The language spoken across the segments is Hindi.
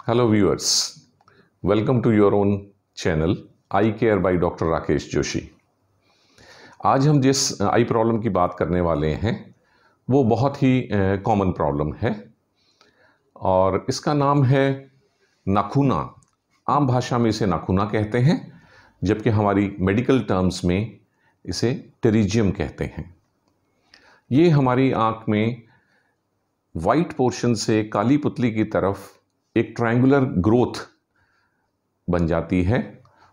Hello viewers, welcome to your own channel I care by doctor Rakesh Joshi. आज हम जिस आई प्रॉब्लम की बात करने वाले हैं वो बहुत ही कॉमन प्रॉब्लम है और इसका नाम है नाखूना। आम भाषा में इसे नाखूना कहते हैं, जबकि हमारी मेडिकल टर्म्स में इसे टेरिजियम कहते हैं। ये हमारी आँख में वाइट पोर्शन से काली पुतली की तरफ एक ट्रायंगुलर ग्रोथ बन जाती है,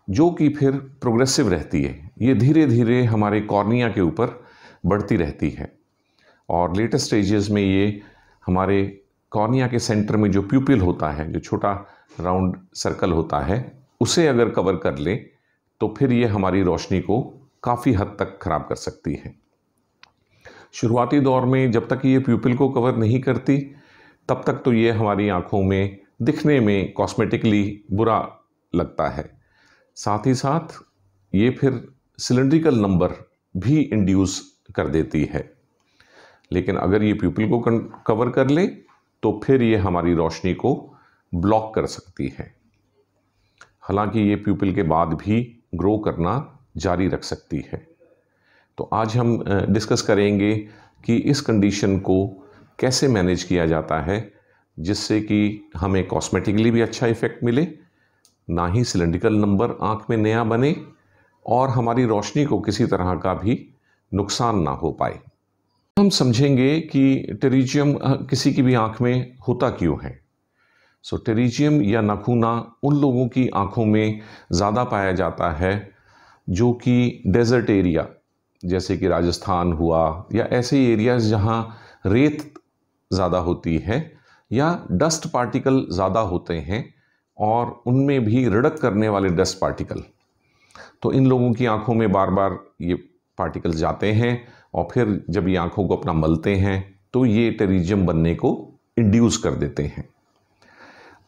जो कि फिर प्रोग्रेसिव रहती है। ये धीरे धीरे हमारे कॉर्निया के ऊपर बढ़ती रहती है और लेटेस्ट स्टेजेस में ये हमारे कॉर्निया के सेंटर में जो प्यूपिल होता है, जो छोटा राउंड सर्कल होता है, उसे अगर कवर कर ले तो फिर ये हमारी रोशनी को काफ़ी हद तक ख़राब कर सकती है। शुरुआती दौर में जब तक ये प्यूपिल को कवर नहीं करती तब तक तो ये हमारी आँखों में दिखने में कॉस्मेटिकली बुरा लगता है। साथ ही साथ ये फिर सिलेंड्रिकल नंबर भी इंड्यूस कर देती है। लेकिन अगर ये प्यूपिल को कवर कर ले तो फिर ये हमारी रोशनी को ब्लॉक कर सकती है। हालांकि ये प्यूपिल के बाद भी ग्रो करना जारी रख सकती है। तो आज हम डिस्कस करेंगे कि इस कंडीशन को कैसे मैनेज किया जाता है, जिससे कि हमें कॉस्मेटिकली भी अच्छा इफ़ेक्ट मिले, ना ही सिलेंड्रिकल नंबर आँख में नया बने और हमारी रोशनी को किसी तरह का भी नुकसान ना हो पाए। हम समझेंगे कि टेरिजियम किसी की भी आँख में होता क्यों है। टेरिजियम या नाखूना उन लोगों की आँखों में ज़्यादा पाया जाता है जो कि डेजर्ट एरिया, जैसे कि राजस्थान हुआ, या ऐसे एरियाज़ जहाँ रेत ज़्यादा होती है या डस्ट पार्टिकल ज़्यादा होते हैं और उनमें भी रिडक करने वाले डस्ट पार्टिकल। तो इन लोगों की आंखों में बार बार ये पार्टिकल्स जाते हैं और फिर जब ये आंखों को अपना मलते हैं तो ये टेरिजियम बनने को इंड्यूस कर देते हैं।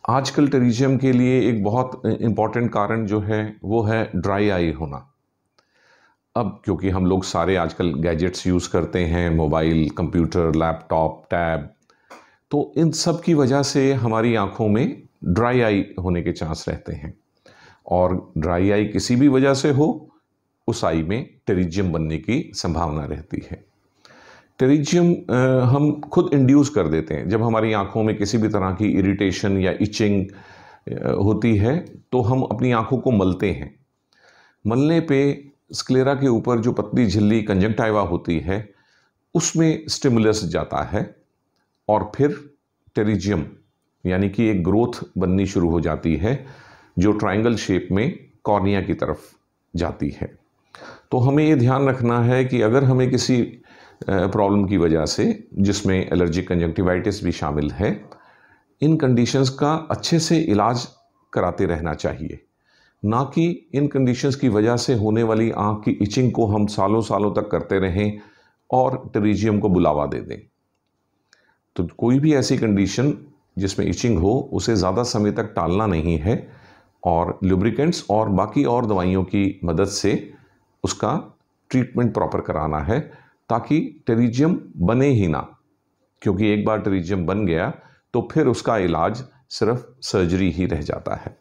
आजकल टेरिजियम के लिए एक बहुत इम्पॉर्टेंट कारण जो है वो है ड्राई आई होना। अब क्योंकि हम लोग सारे आजकल गैजेट्स यूज़ करते हैं, मोबाइल, कंप्यूटर, लैपटॉप, टैब, तो इन सब की वजह से हमारी आँखों में ड्राई आई होने के चांस रहते हैं। और ड्राई आई किसी भी वजह से हो, उस आई में टेरिजियम बनने की संभावना रहती है। टेरिजियम हम खुद इंड्यूस कर देते हैं। जब हमारी आँखों में किसी भी तरह की इरिटेशन या इचिंग होती है तो हम अपनी आँखों को मलते हैं। मलने पे स्क्लेरा के ऊपर जो पतली झिल्ली कंजंक्टिवा होती है उसमें स्टिमुलस जाता है और फिर टेरिजियम यानी कि एक ग्रोथ बननी शुरू हो जाती है जो ट्रायंगल शेप में कॉर्निया की तरफ जाती है। तो हमें ये ध्यान रखना है कि अगर हमें किसी प्रॉब्लम की वजह से, जिसमें एलर्जिक कंजंक्टिवाइटिस भी शामिल है, इन कंडीशंस का अच्छे से इलाज कराते रहना चाहिए, ना कि इन कंडीशंस की वजह से होने वाली आँख की इचिंग को हम सालों सालों तक करते रहें और टेरिजियम को बुलावा दे दें। तो कोई भी ऐसी कंडीशन जिसमें इचिंग हो उसे ज़्यादा समय तक टालना नहीं है और लुब्रिकेंट्स और बाकी और दवाइयों की मदद से उसका ट्रीटमेंट प्रॉपर कराना है, ताकि टेरिजियम बने ही ना। क्योंकि एक बार टेरिजियम बन गया तो फिर उसका इलाज सिर्फ सर्जरी ही रह जाता है।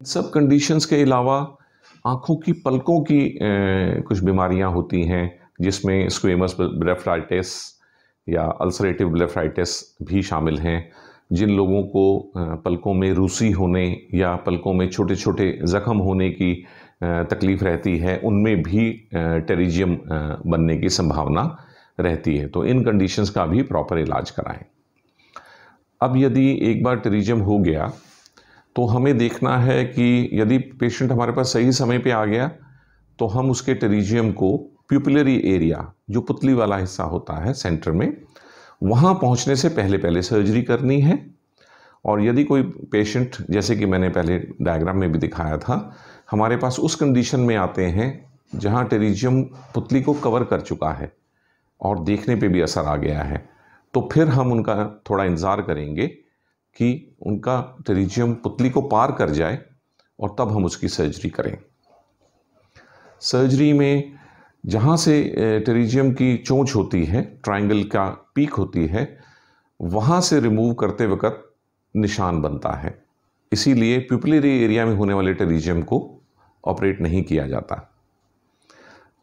सब कंडीशंस के अलावा आँखों की पलकों की कुछ बीमारियां होती हैं, जिसमें स्क्वेमस ब्लेफाइटिस या अल्सरेटिव ब्लेफाइटिस भी शामिल हैं। जिन लोगों को पलकों में रूसी होने या पलकों में छोटे छोटे ज़ख्म होने की तकलीफ़ रहती है, उनमें भी टेरिजियम बनने की संभावना रहती है। तो इन कंडीशंस का भी प्रॉपर इलाज कराएं। अब यदि एक बार टेरिजियम हो गया तो हमें देखना है कि यदि पेशेंट हमारे पास सही समय पे आ गया तो हम उसके टेरिजियम को प्यूपिलरी एरिया, जो पुतली वाला हिस्सा होता है सेंटर में, वहाँ पहुँचने से पहले पहले सर्जरी करनी है। और यदि कोई पेशेंट, जैसे कि मैंने पहले डायग्राम में भी दिखाया था, हमारे पास उस कंडीशन में आते हैं जहाँ टेरिजियम पुतली को कवर कर चुका है और देखने पे भी असर आ गया है, तो फिर हम उनका थोड़ा इंतज़ार करेंगे कि उनका टेरिजियम पुतली को पार कर जाए और तब हम उसकी सर्जरी करें। सर्जरी में जहाँ से टेरिजियम की चोंच होती है, ट्रायंगल का पीक होती है, वहाँ से रिमूव करते वक्त निशान बनता है। इसीलिए प्यूपिलरी एरिया में होने वाले टेरिजियम को ऑपरेट नहीं किया जाता।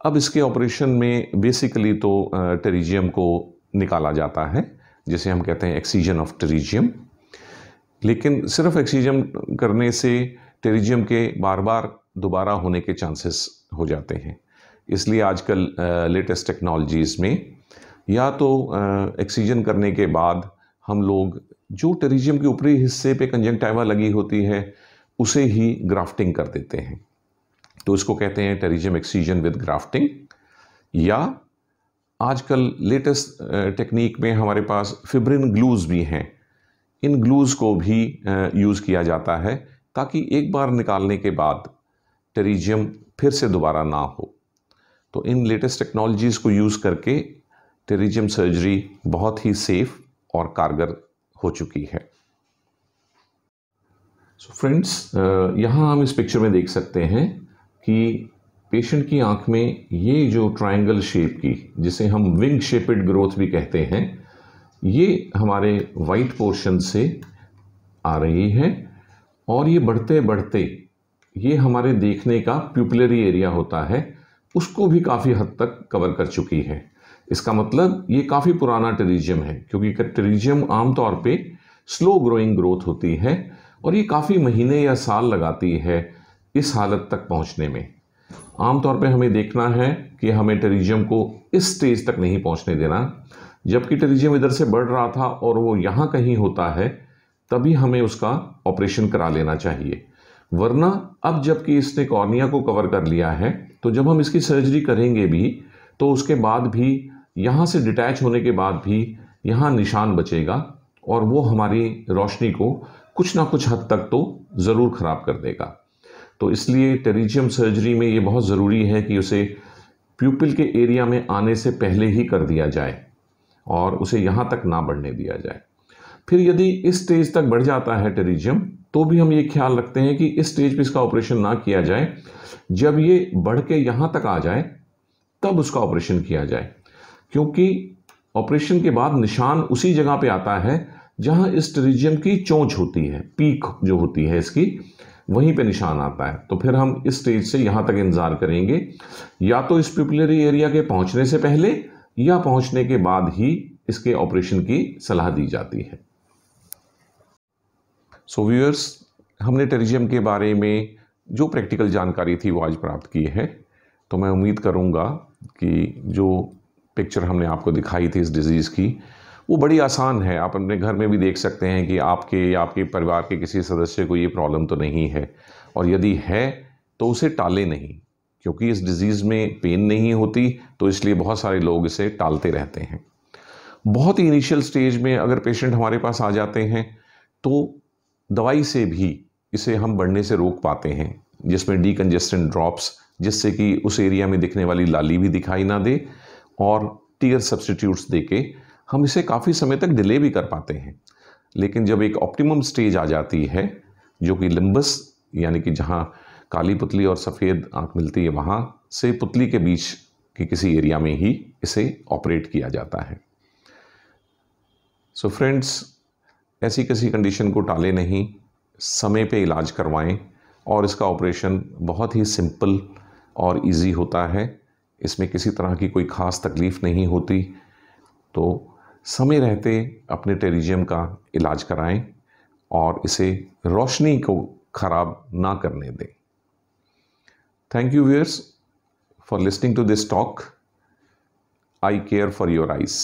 अब इसके ऑपरेशन में बेसिकली तो टेरिजियम को निकाला जाता है, जिसे हम कहते हैं एक्सीजन ऑफ टेरिजियम। लेकिन सिर्फ एक्सीजन करने से टेरिजियम के बार बार दोबारा होने के चांसेस हो जाते हैं। इसलिए आजकल लेटेस्ट टेक्नोलॉजीज़ में या तो एक्सीजन करने के बाद हम लोग जो टेरिजियम के ऊपरी हिस्से पे कंजंक्टिवा लगी होती है उसे ही ग्राफ्टिंग कर देते हैं। तो इसको कहते हैं टेरिजियम एक्सीजन विद ग्राफ्टिंग। या आजकल लेटेस्ट टेक्निक में हमारे पास फिब्रिन ग्लूज भी हैं। इन ग्लूज को भी यूज़ किया जाता है ताकि एक बार निकालने के बाद टेरिजियम फिर से दोबारा ना हो। तो इन लेटेस्ट टेक्नोलॉजीज़ को यूज़ करके टेरिजियम सर्जरी बहुत ही सेफ और कारगर हो चुकी है। सो फ्रेंड्स, यहाँ हम इस पिक्चर में देख सकते हैं कि पेशेंट की आंख में ये जो ट्रायंगल शेप की, जिसे हम विंग शेपेड ग्रोथ भी कहते हैं, ये हमारे वाइट पोर्शन से आ रही है और ये बढ़ते बढ़ते ये हमारे देखने का प्यूपिलरी एरिया होता है, उसको भी काफ़ी हद तक कवर कर चुकी है। इसका मतलब ये काफ़ी पुराना टेरिजियम है, क्योंकि टेरिजियम आमतौर पे स्लो ग्रोइंग ग्रोथ होती है और ये काफ़ी महीने या साल लगाती है इस हालत तक पहुंचने में। आमतौर पे हमें देखना है कि हमें टेरिजियम को इस स्टेज तक नहीं पहुंचने देना। जबकि टेरिजियम इधर से बढ़ रहा था और वो यहाँ कहीं होता है, तभी हमें उसका ऑपरेशन करा लेना चाहिए। वरना अब जबकि इसने कॉर्निया को कवर कर लिया है, तो जब हम इसकी सर्जरी करेंगे भी तो उसके बाद भी यहाँ से डिटैच होने के बाद भी यहाँ निशान बचेगा और वो हमारी रोशनी को कुछ ना कुछ हद तक तो ज़रूर ख़राब कर देगा। तो इसलिए टेरिजियम सर्जरी में ये बहुत ज़रूरी है कि उसे प्यूपिल के एरिया में आने से पहले ही कर दिया जाए और उसे यहाँ तक ना बढ़ने दिया जाए। फिर यदि इस स्टेज तक बढ़ जाता है टेरिजियम, तो भी हम ये ख्याल रखते हैं कि इस स्टेज पे इसका ऑपरेशन ना किया जाए। जब ये बढ़ के यहाँ तक आ जाए तब उसका ऑपरेशन किया जाए, क्योंकि ऑपरेशन के बाद निशान उसी जगह पे आता है जहाँ इस टेरिजियम की चोंच होती है, पीक जो होती है इसकी, वहीं पे निशान आता है। तो फिर हम इस स्टेज से यहाँ तक इंतज़ार करेंगे, या तो इस प्यूपिलरी एरिया के पहुँचने से पहले या पहुँचने के बाद ही इसके ऑपरेशन की सलाह दी जाती है। सो व्यूअर्स, हमने टेरिजियम के बारे में जो प्रैक्टिकल जानकारी थी वो आज प्राप्त की है। तो मैं उम्मीद करूंगा कि जो पिक्चर हमने आपको दिखाई थी इस डिज़ीज़ की, वो बड़ी आसान है। आप अपने घर में भी देख सकते हैं कि आपके या आपके परिवार के किसी सदस्य को ये प्रॉब्लम तो नहीं है, और यदि है तो उसे टालें नहीं, क्योंकि इस डिज़ीज़ में पेन नहीं होती, तो इसलिए बहुत सारे लोग इसे टालते रहते हैं। बहुत ही इनिशियल स्टेज में अगर पेशेंट हमारे पास आ जाते हैं तो दवाई से भी इसे हम बढ़ने से रोक पाते हैं, जिसमें डीकंजेस्टेंट ड्रॉप्स, जिससे कि उस एरिया में दिखने वाली लाली भी दिखाई ना दे, और टीयर सब्स्टिट्यूट्स देके हम इसे काफ़ी समय तक डिले भी कर पाते हैं। लेकिन जब एक ऑप्टिमम स्टेज आ जाती है, जो कि लिम्बस यानी कि जहाँ काली पुतली और सफ़ेद आँख मिलती है, वहाँ से पुतली के बीच के किसी एरिया में ही इसे ऑपरेट किया जाता है। सो फ्रेंड्स, ऐसी किसी कंडीशन को टाले नहीं, समय पे इलाज करवाएं, और इसका ऑपरेशन बहुत ही सिंपल और इजी होता है। इसमें किसी तरह की कोई ख़ास तकलीफ़ नहीं होती। तो समय रहते अपने टेरिजियम का इलाज कराएं और इसे रोशनी को ख़राब ना करने दें। Thank you viewers for listening to this talk. I care for your eyes.